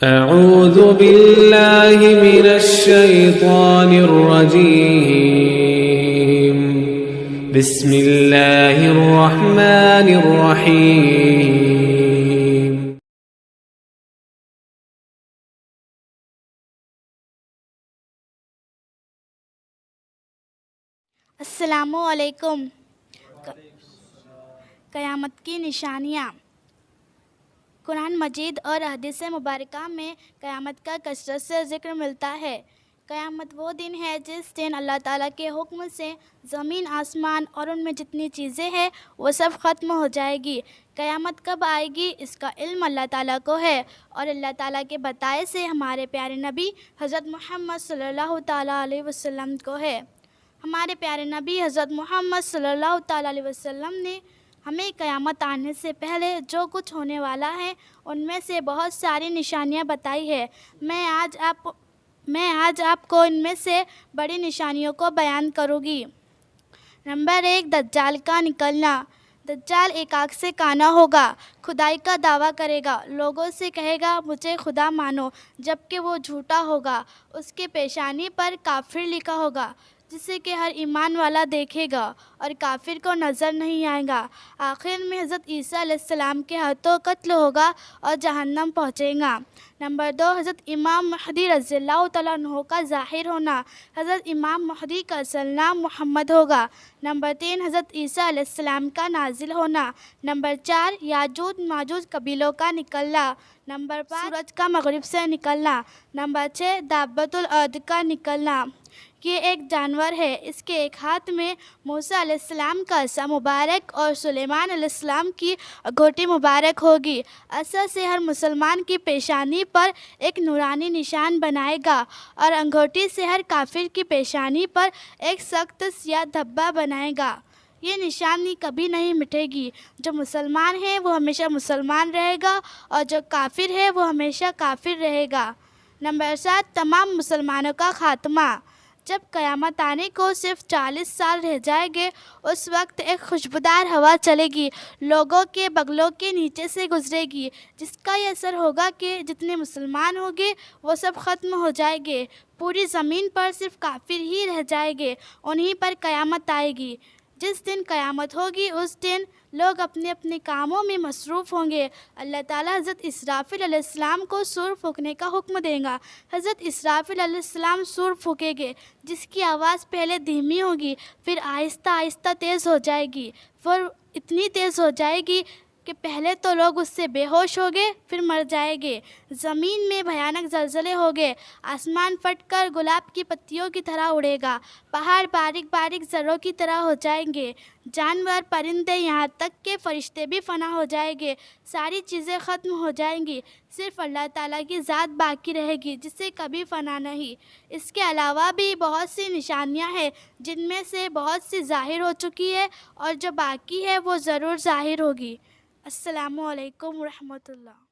أعوذ بالله من الشيطان الرجيم بسم الله الرحمن الرحيم السلام علیکم۔ قیامت کی نشانیاں۔ قرآن مجید اور حدیث مبارکہ میں قیامت کا کثرت سے ذکر ملتا ہے۔ قیامت وہ دن ہے جس دن اللہ تعالیٰ کے حکم سے زمین آسمان اور ان میں جتنی چیزیں ہیں وہ سب ختم ہو جائے گی۔ قیامت کب آئے گی اس کا علم اللہ تعالیٰ کو ہے، اور اللہ تعالیٰ کے بتائے سے ہمارے پیارے نبی حضرت محمد صلی اللہ تعالیٰ علیہ وسلم کو ہے۔ ہمارے پیارے نبی حضرت محمد صلی اللہ تعالیٰ علیہ وسلم نے ہمیں قیامت آنے سے پہلے جو کچھ ہونے والا ہے ان میں سے بہت ساری نشانیاں بتائی ہے۔ میں آج آپ کو ان میں سے بڑی نشانیوں کو بیان کروں گی۔ نمبر 1، دجال کا نکلنا۔ دجال ایک آنکھ سے کانا ہوگا، خدائی کا دعویٰ کرے گا، لوگوں سے کہے گا مجھے خدا مانو، جبکہ وہ جھوٹا ہوگا۔ اس کے پیشانی پر کافر لکھا ہوگا، جسے کہ ہر ایمان والا دیکھے گا اور کافر کو نظر نہیں آئے گا۔ آخر میں حضرت عیسیٰ علیہ السلام کے ہاتھوں قتل ہوگا اور جہنم پہنچے گا۔ نمبر 2، حضرت امام مہدی رضی اللہ تعالیٰ عنہ کا ظاہر ہونا۔ حضرت امام مہدی کا اصل نام محمد ہوگا۔ نمبر 3، حضرت عیسیٰ علیہ السلام کا نازل ہونا۔ نمبر 4، یاجوج ماجوج قبیلوں کا نکلنا۔ نمبر 5، سورج کا مغرب سے نکلنا۔ نمبر 6، دابۃ الارض کا نکلنا۔ یہ ایک جانور ہے، اس کے ایک ہاتھ میں موسیٰ علیہ السلام کا عصا مبارک اور سلیمان علیہ السلام کی انگوٹھی مبارک ہوگی۔ عصا سے ہر مسلمان کی پیشانی پر ایک نورانی نشان بنائے گا، اور انگوٹھی سے ہر کافر کی پیشانی پر ایک سخت سیاہ دھبا بنائے گا۔ یہ نشانی کبھی نہیں مٹے گی۔ جو مسلمان ہے وہ ہمیشہ مسلمان رہے گا، اور جو کافر ہے وہ ہمیشہ کافر رہے گا۔ نمبر 7، تمام مسلمانوں کا خاتمہ۔ جب قیامت آنے کو صرف 40 سال رہ جائیں گے، اس وقت ایک خوشبودار ہوا چلے گی، لوگوں کے بغلوں کے نیچے سے گزرے گی، جس کا یہ اثر ہوگا کہ جتنے مسلمان ہوں گے وہ سب ختم ہو جائیں گے، پوری زمین پر صرف کافر ہی رہ جائیں گے، انہی پر قیامت آئے گی۔ جس دن قیامت ہوگی اس دن لوگ اپنے اپنے کاموں میں مصروف ہوں گے۔ اللہ تعالیٰ حضرت اسرافیل علیہ السلام کو سور پھونکنے کا حکم دے گا۔ حضرت اسرافیل علیہ السلام سور پھونکیں گے، جس کی آواز پہلے دھیمی ہوگی، پھر آہستہ آہستہ تیز ہو جائے گی، پھر اتنی تیز ہو جائے گی کہ پہلے تو لوگ اس سے بے ہوش ہوں گے، پھر مر جائیں گے۔ زمین میں بھیانک زلزلے ہوں گے، آسمان پھٹ کر گلاب کی پتیوں کی طرح اڑے گا، پہاڑ باریک باریک ذروں کی طرح ہو جائیں گے، جانور پرندے یہاں تک کہ فرشتے بھی فنا ہو جائیں گے، ساری چیزیں ختم ہو جائیں گی، صرف اللہ تعالیٰ کی ذات باقی رہے گی جسے کبھی فنا نہیں۔ اس کے علاوہ بھی بہت سی نشانیاں ہیں، جن میں سے بہت سی ظاہر ہو چکی ہے، اور جو باقی ہے وہ ضرور ظاہر ہوگی۔ السلام علیکم ورحمۃ اللہ۔